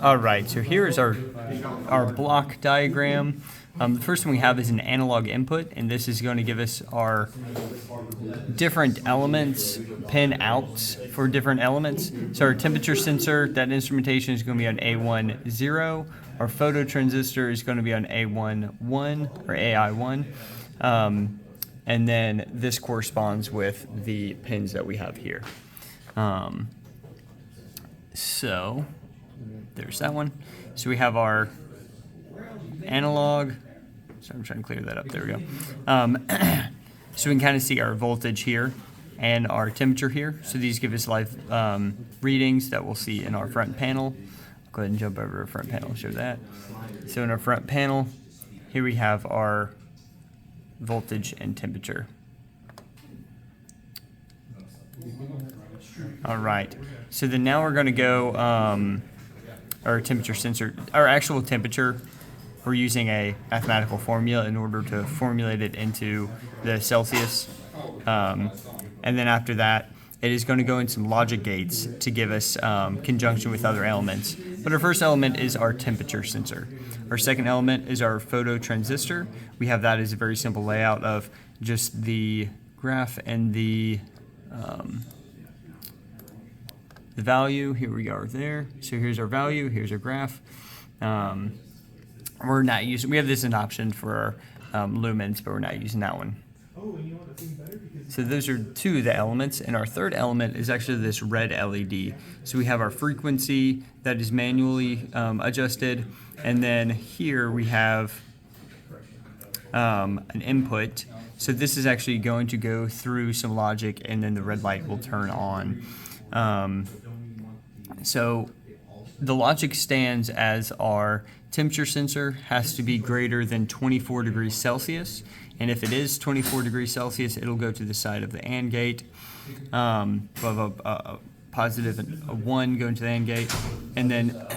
All right, so here is our block diagram. The first one we have is an analog input, and this is going to give us our different elements, pin outs for different elements. So our temperature sensor, that instrumentation is going to be on A1, 0. Our photo transistor is going to be on A1, 1, or AI1. And then this corresponds with the pins that we have here. So there's that one. So we have our analog. So I'm trying to clear that up. There we go. So we can kind of see our voltage here and our temperature here. So these give us live readings that we'll see in our front panel. I'll go ahead and jump over to our front panel and show that. So in our front panel, here we have our voltage and temperature. All right. So then now we're going to go our temperature sensor, our actual temperature. We're using a mathematical formula in order to formulate it into the Celsius. And then after that, it is going to go in some logic gates to give us conjunction with other elements. But our first element is our temperature sensor. Our second element is our photo transistor. We have that as a very simple layout of just the graph and the value. Here we are there. So here's our value, here's our graph. We're not using, we have this as an option for lumens, but we're not using that one. So those are two of the elements, and our third element is actually this red LED. So we have our frequency that is manually adjusted, and then here we have an input. So this is actually going to go through some logic, and then the red light will turn on. So the logic stands as our temperature sensor has to be greater than 24 degrees Celsius. And if it is 24 degrees Celsius, it'll go to the side of the AND gate. We'll have a positive and a 1 going to the AND gate. And then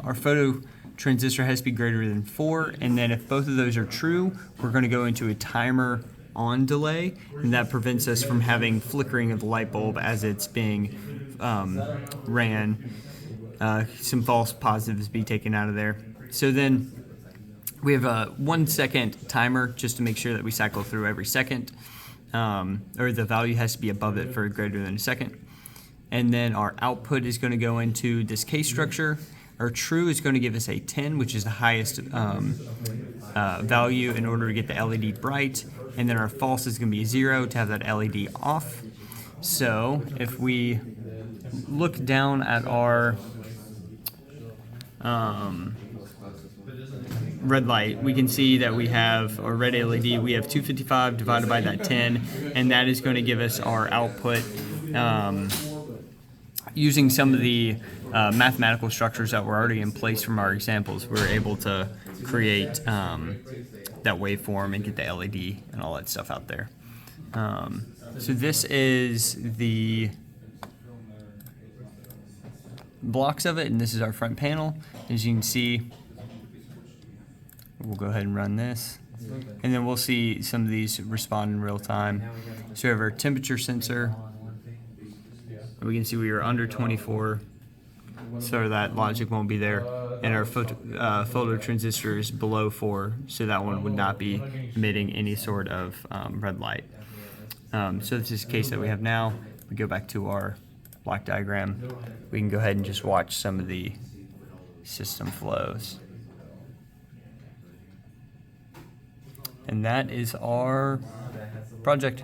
our photo transistor has to be greater than 4. And then if both of those are true, we're going to go into a timer on delay. And that prevents us from having flickering of the light bulb as it's being ran. Some false positives be taken out of there. So then we have a 1 second timer just to make sure that we cycle through every second, or the value has to be above it for greater than a second. And then our output is going to go into this case structure. Our true is going to give us a 10, which is the highest value in order to get the LED bright. And then our false is going to be a 0 to have that LED off. So if we look down at our red light, we can see that we have our red LED, we have 255 divided by that 10, and that is going to give us our output. Using some of the mathematical structures that were already in place from our examples, we were able to create that waveform and get the LED and all that stuff out there. So this is the blocks of it, and this is our front panel. As you can see, we'll go ahead and run this, and then we'll see some of these respond in real time. So we have our temperature sensor. We can see we are under 24, so that logic won't be there. And our photo transistor is below 4, so that one would not be emitting any sort of red light. So this is the case that we have now. We go back to our block diagram. We can go ahead and just watch some of the system flows. And that is our project.